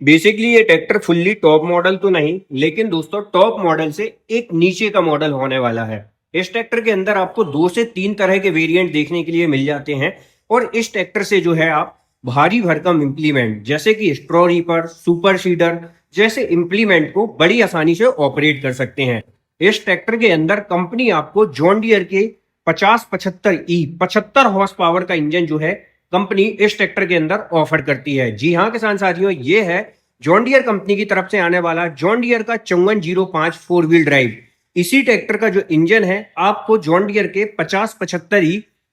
Basically ये tractor fully top model तो नहीं, लेकिन दोस्तों टॉप मॉडल से एक नीचे का मॉडल होने वाला है। इस ट्रैक्टर के अंदर आपको 2 से 3 तरह के वेरिएंट देखने के लिए मिल जाते हैं। और इस ट्रैक्टर से जो है आप भारी भरकम इंप्लीमेंट जैसे कि स्ट्रॉ रीपर, सुपर सीडर जैसे इंप्लीमेंट को बड़ी आसानी से ऑपरेट कर सकते हैं। इस ट्रैक्टर के अंदर कंपनी आपको जॉन डियर के 5075 हॉर्स पावर का इंजन जो है कंपनी इस ट्रैक्टर के अंदर ऑफर करती है। जी हाँ किसान साथियों, ये है जॉन डियर कंपनी की तरफ से आने वाला जॉन डियर का 5405 फोर व्हील ड्राइव। इसी ट्रैक्टर का जो इंजन है आपको जॉन डियर के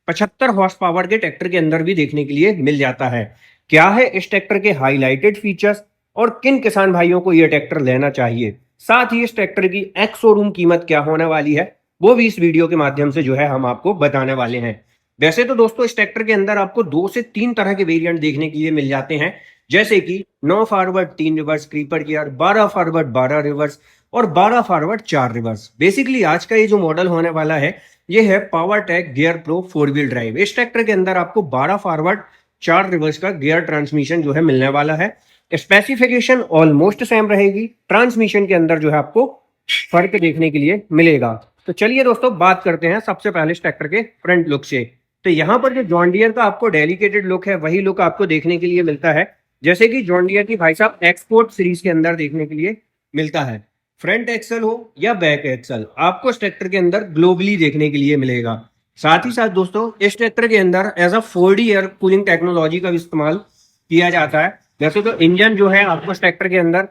75 हॉर्स पावर के ट्रैक्टर के अंदर भी देखने के लिए मिल जाता है। क्या है इस ट्रैक्टर के हाईलाइटेड फीचर्स और किन किसान भाइयों को यह ट्रैक्टर लेना चाहिए, साथ ही इस ट्रैक्टर की एक्स शोरूम कीमत क्या होने वाली है, वो भी इस वीडियो के माध्यम से जो है हम आपको बताने वाले हैं। वैसे तो दोस्तों इस ट्रैक्टर के अंदर आपको 2 से 3 तरह के वेरिएंट देखने के लिए मिल जाते हैं, जैसे कि 9 forward 3 reverse creeper gear, 12 forward 12 reverse और 12 फॉरवर्ड 4 रिवर्स। बेसिकली आज का ये जो मॉडल होने वाला है ये है power tech gear pro 4 wheel drive. इस ट्रैक्टर के अंदर आपको 12 फॉरवर्ड 4 रिवर्स का गियर ट्रांसमिशन जो है मिलने वाला है। स्पेसिफिकेशन ऑलमोस्ट सेम रहेगी, ट्रांसमिशन के अंदर जो है आपको फर्क देखने के लिए मिलेगा। तो चलिए दोस्तों बात करते हैं सबसे पहले इस ट्रैक्टर के फ्रंट लुक से। तो यहाँ पर जो जॉन डियर का आपको डेडिकेटेड लुक है वही लुक आपको देखने के लिए मिलता है, जैसे कि जॉन डियर की भाई साहब एक्सपोर्ट सीरीज के अंदर देखने के लिए मिलता है। फ्रंट एक्सल हो या बैक एक्सल आपको इस ट्रैक्टर के अंदर ग्लोबली देखने के लिए मिलेगा। साथ ही साथ दोस्तों इस ट्रैक्टर के अंदर as a 4D air cooling technology का इस्तेमाल किया जाता है। वैसे तो इंजन जो है आपको इस ट्रैक्टर के अंदर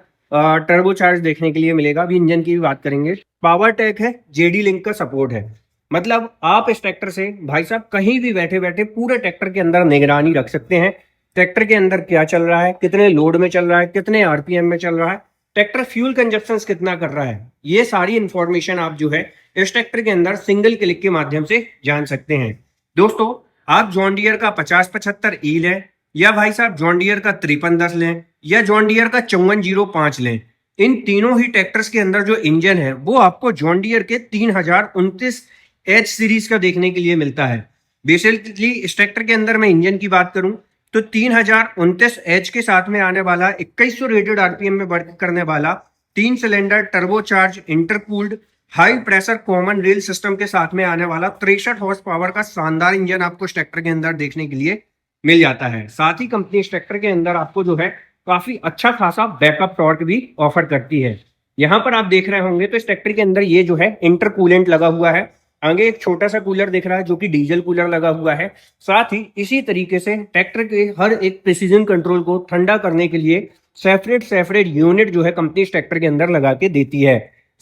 टर्बो चार्ज देखने के लिए मिलेगा। अभी इंजन की भी बात करेंगे। पावर टेक है, जेडी लिंक का सपोर्ट है, मतलब आप इस ट्रैक्टर से भाई साहब कहीं भी बैठे बैठे पूरे ट्रैक्टर के अंदर निगरानी रख सकते हैं। ट्रैक्टर के अंदर क्या चल रहा है, कितने लोड में चल रहा है, कितने आरपीएम में चल रहा है, ट्रैक्टर फ्यूल कंजप्शन कितना कर रहा है, ये सारी इंफॉर्मेशन आप जो है इस ट्रैक्टर के अंदर सिंगल क्लिक के माध्यम से जान सकते हैं। दोस्तों आप जॉन डियर का 5075 ई लें या भाई साहब जॉन डियर का 5310 लें या जॉन डियर का 5405 लें, इन तीनों ही ट्रैक्टर्स के अंदर जो इंजन है वो आपको जॉन डियर के 3029 एच सीरीज का देखने के लिए मिलता है। बेसिकली इस ट्रैक्टर के अंदर मैं इंजन की बात करूं तो 3029 एच के साथ में आने वाला 2100 रेटेड आरपीएम में वर्क करने वाला 3 cylinder turbocharge intercooled high pressure common rail system के साथ में आने वाला 63 हॉर्स पावर का शानदार इंजन आपको इस ट्रैक्टर के अंदर देखने के लिए मिल जाता है। साथ ही कंपनी इस ट्रैक्टर के अंदर आपको जो है काफी अच्छा खासा बैकअप टॉर्क भी ऑफर करती है। यहाँ पर आप देख रहे होंगे तो इस ट्रैक्टर के अंदर ये जो है इंटरकूलेंट लगा हुआ है। आगे एक छोटा सा कूलर दिख रहा है जो कि डीजल कूलर लगा हुआ है। साथ ही इसी तरीके से ट्रैक्टर के हर एक प्रिसीजन कंट्रोल को ठंडा करने के लिए सेपरेट यूनिट जो है कंपनी इस ट्रैक्टर के अंदर लगा के देती है।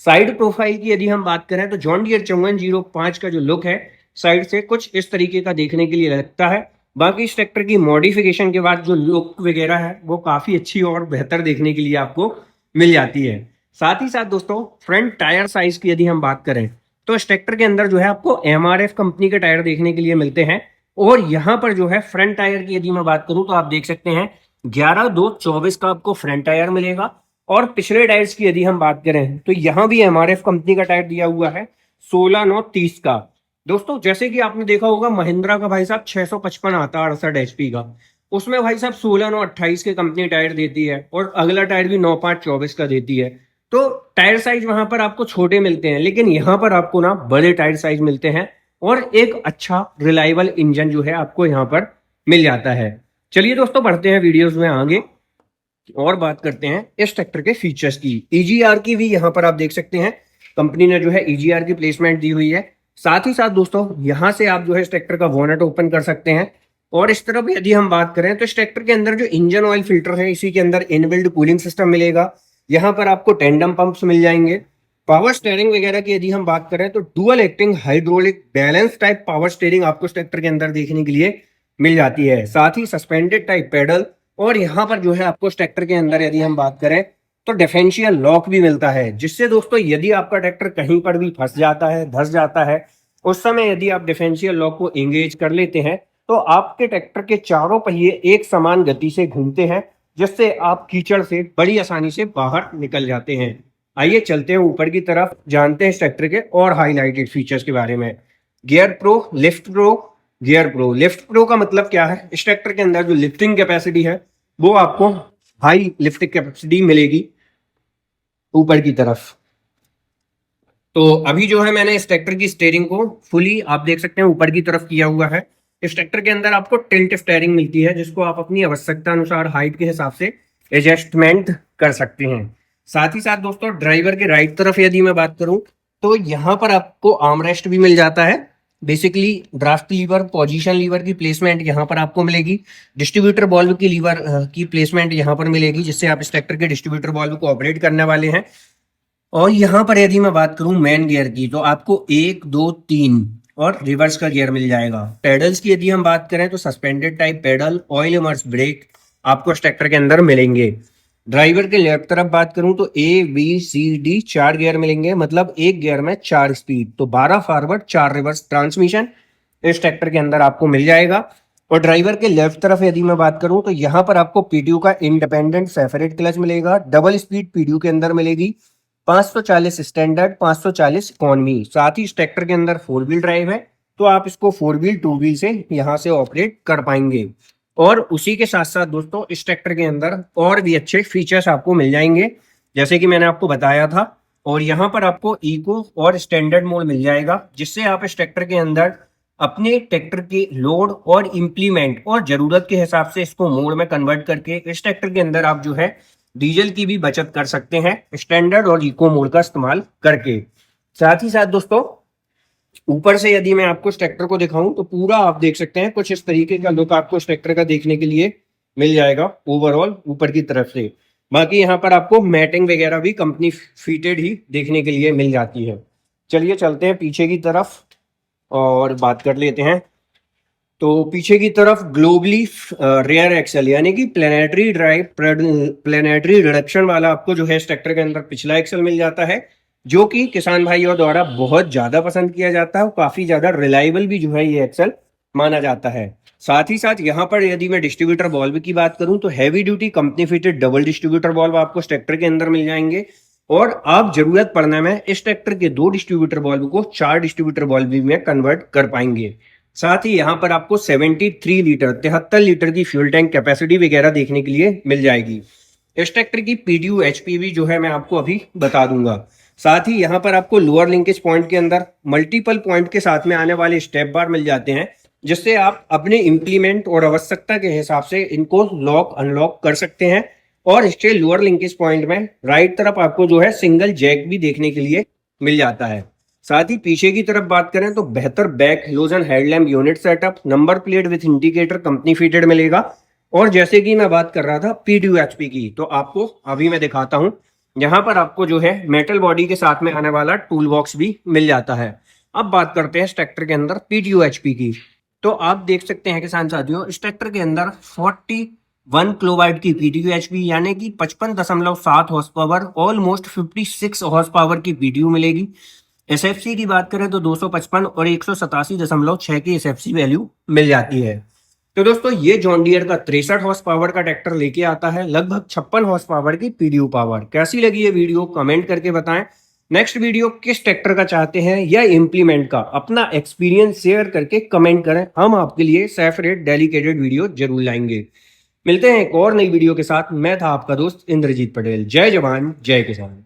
साइड प्रोफाइल की यदि हम बात करें तो जॉन डियर 5405 का जो लुक है साइड से कुछ इस तरीके का देखने के लिए लगता है। बाकी इस ट्रैक्टर की मॉडिफिकेशन के बाद जो लुक वगैरह है वो काफी अच्छी और बेहतर देखने के लिए आपको मिल जाती है। साथ ही साथ दोस्तों फ्रंट टायर साइज की यदि हम बात करें तो इस ट्रैक्टर के अंदर जो है आपको एमआरएफ कंपनी के टायर देखने के लिए मिलते हैं। और यहाँ पर जो है फ्रंट टायर की यदि मैं बात करूं तो आप देख सकते हैं 11/2/24 का आपको फ्रंट टायर मिलेगा। और पिछले टायर्स की यदि हम बात करें तो यहाँ भी एमआरएफ कंपनी का टायर दिया हुआ है 16/9/30 का। दोस्तों जैसे कि आपने देखा होगा महिंद्रा का भाई साहब 655 आता है 68 एचपी का, उसमें भाई साहब 16/9/28 के कंपनी टायर देती है और अगला टायर भी 9/5/24 का देती है। तो टायर साइज वहां पर आपको छोटे मिलते हैं, लेकिन यहाँ पर आपको ना बड़े टायर साइज मिलते हैं और एक अच्छा रिलायबल इंजन जो है आपको यहाँ पर मिल जाता है। चलिए दोस्तों बढ़ते हैं वीडियोस में आगे और बात करते हैं इस ट्रैक्टर के फीचर्स की। ईजीआर की भी यहाँ पर आप देख सकते हैं कंपनी ने जो है ईजीआर की प्लेसमेंट दी हुई है। साथ ही साथ दोस्तों यहाँ से आप जो है इस ट्रैक्टर का बोनट ओपन कर सकते हैं। और इस तरफ यदि हम बात करें तो इस ट्रैक्टर के अंदर जो इंजन ऑयल फिल्टर है इसी के अंदर इनबिल्ड कूलिंग सिस्टम मिलेगा। यहाँ पर आपको टेंडम पंप्स मिल जाएंगे। पावर स्टीयरिंग वगैरह की यदि हम बात करें तो dual acting hydraulic balance type power steering आपको इस ट्रैक्टर के अंदर देखने के लिए मिल जाती है। साथ ही सस्पेंडेड टाइप पेडल और यहाँ पर जो है आपको इस ट्रैक्टर के अंदर यदि हम बात करें तो डिफरेंशियल लॉक भी मिलता है, जिससे दोस्तों यदि आपका ट्रैक्टर कहीं पर भी फंस जाता है, धस जाता है, उस समय यदि आप डिफरेंशियल लॉक को एंगेज कर लेते हैं तो आपके ट्रैक्टर के चारों पहिए एक समान गति से घूमते हैं, जिससे आप कीचड़ से बड़ी आसानी से बाहर निकल जाते हैं। आइए चलते हैं ऊपर की तरफ, जानते हैं इस ट्रैक्टर के और हाईलाइटेड फीचर्स के बारे में। Gear pro, lift pro, gear pro. Lift pro का मतलब क्या है? इस ट्रैक्टर के अंदर जो लिफ्टिंग कैपेसिटी है वो आपको हाई लिफ्टिंग कैपेसिटी मिलेगी ऊपर की तरफ। तो अभी जो है मैंने इस ट्रैक्टर की स्टीयरिंग को फुली आप देख सकते हैं ऊपर की तरफ किया हुआ है। इस ट्रैक्टर के अंदर आपको टिल्ट स्टीयरिंग मिलती है, जिसको आप अपनी आवश्यकता अनुसार हाइट के हिसाब से एडजस्टमेंट कर सकते हैं। साथ ही साथ दोस्तों ड्राइवर के राइट तरफ यदि मैं बात करूं तो यहाँ पर आपको आर्मरेस्ट भी मिल जाता है। Basically draft lever, position lever की प्लेसमेंट यहाँ पर आपको मिलेगी। डिस्ट्रीब्यूटर बॉल्व की लीवर की प्लेसमेंट यहाँ पर मिलेगी, जिससे आप इस ट्रैक्टर के डिस्ट्रीब्यूटर बॉल्व को ऑपरेट करने वाले हैं। और यहाँ पर यदि मैं बात करूं मेन गियर की, तो आपको 1, 2, 3 और रिवर्स का गियर मिल जाएगा। पेडल्स की यदि हम बात करें तो suspended type pedal, oil immerse brake आपको इस ट्रैक्टर के अंदर मिलेंगे। ड्राइवर के लेफ्ट तरफ बात करूं तो ABCD 4 गियर मिलेंगे, मतलब एक गियर में 4 स्पीड, तो 12 फॉरवर्ड 4 रिवर्स ट्रांसमिशन इस ट्रैक्टर के अंदर आपको मिल जाएगा। और ड्राइवर के लेफ्ट तरफ यदि मैं बात करूं तो यहाँ पर आपको PTO का इंडिपेंडेंट सेपरेट क्लच मिलेगा, डबल स्पीड PTO के अंदर मिलेगी, 540 स्टैंडर्ड, 540 इकोनॉमी। साथ ही इस ट्रैक्टर के अंदर 4 व्हील ड्राइव है, तो आप इसको 4 व्हील 2 व्हील से यहाँ से ऑपरेट कर पाएंगे। और उसी के साथ साथ दोस्तों इस ट्रैक्टर के अंदर और भी अच्छे फीचर्स आपको मिल जाएंगे, जैसे कि मैंने आपको बताया था। और यहाँ पर आपको इको और स्टैंडर्ड मोड मिल जाएगा, जिससे आप इस ट्रैक्टर के अंदर अपने ट्रैक्टर के लोड और इम्प्लीमेंट और जरूरत के हिसाब से इसको मोड में कन्वर्ट करके इस ट्रैक्टर के अंदर आप जो है डीजल की भी बचत कर सकते हैं स्टैंडर्ड और इको मोड का इस्तेमाल करके। साथ ही साथ दोस्तों ऊपर से यदि मैं आपको इस ट्रैक्टर को दिखाऊं तो पूरा आप देख सकते हैं कुछ इस तरीके का लुक आपको इस ट्रैक्टर का देखने के लिए मिल जाएगा ओवरऑल ऊपर की तरफ से। बाकी यहाँ पर आपको मैटिंग वगैरह भी कंपनी फिटेड ही देखने के लिए मिल जाती है। चलिए चलते हैं पीछे की तरफ और बात कर लेते हैं। तो पीछे की तरफ ग्लोबली रेयर एक्सेल यानी कि प्लेनेटरी ड्राइव प्लेनेटरी रिडक्शन वाला आपको जो है इस ट्रैक्टर के अंदर पिछला एक्सेल मिल जाता है, जो कि किसान भाइयों द्वारा बहुत ज्यादा पसंद किया जाता है और काफी ज्यादा रिलायबल भी जो है ये एक्सेल माना जाता है। साथ ही साथ यहाँ पर यदि मैं डिस्ट्रीब्यूटर बॉल्व की बात करूं तो heavy duty company fitted double distributor valve आपको इस ट्रैक्टर के अंदर मिल जाएंगे। और आप जरूरत पड़ने में इस ट्रैक्टर के 2 डिस्ट्रीब्यूटर बॉल्व को 4 डिस्ट्रीब्यूटर बॉल्व में कन्वर्ट कर पाएंगे। साथ ही यहाँ पर आपको 73 लीटर 73 लीटर की फ्यूल टैंक कैपेसिटी वगैरह देखने के लिए मिल जाएगी। इस ट्रैक्टर की PTO HPV जो है मैं आपको अभी बता दूंगा। साथ ही यहाँ पर आपको लोअर लिंकेज पॉइंट के अंदर मल्टीपल पॉइंट के साथ में आने वाले स्टेप बार मिल जाते हैं, जिससे आप अपने इंप्लीमेंट और आवश्यकता के हिसाब से इनको लॉक अनलॉक कर सकते हैं। और इसके लोअर लिंकेज पॉइंट में राइट तरफ आपको जो है सिंगल जैक भी देखने के लिए मिल जाता है। साथ ही पीछे की तरफ बात करें तो बेहतर back halogen headlamp unit setup, number plate with indicator company fitted मिलेगा। और जैसे कि मैं बात कर रहा था PTO HP की, तो आपको अभी मैं दिखाता हूं, यहाँ पर आपको जो है मेटल बॉडी के साथ में आने वाला टूल बॉक्स भी मिल जाता है। अब बात करते हैं इस ट्रैक्टर के अंदर PTO HP की। तो आप देख सकते हैं किसान साथियों इस ट्रैक्टर के अंदर 41 किलोवाट की PTO HP यानी कि 55.7 horse power, almost 56 horse power की PTO मिलेगी। SFC की बात करें तो 255 और 187.6 की SFC वैल्यू मिल जाती है। तो दोस्तों ये जॉन डियर का 63 हॉर्स पावर का ट्रैक्टर लेके आता है लगभग 56 हॉर्स पावर की PTO पावर। कैसी लगी ये वीडियो कमेंट करके बताएं। नेक्स्ट वीडियो किस ट्रैक्टर का चाहते हैं या इम्प्लीमेंट का, अपना एक्सपीरियंस शेयर करके कमेंट करें, हम आपके लिए सेपरेट डेडिकेटेड वीडियो जरूर लाएंगे। मिलते हैं एक और नई वीडियो के साथ। मैं था आपका दोस्त इंद्रजीत पटेल। जय जवान जय किसान।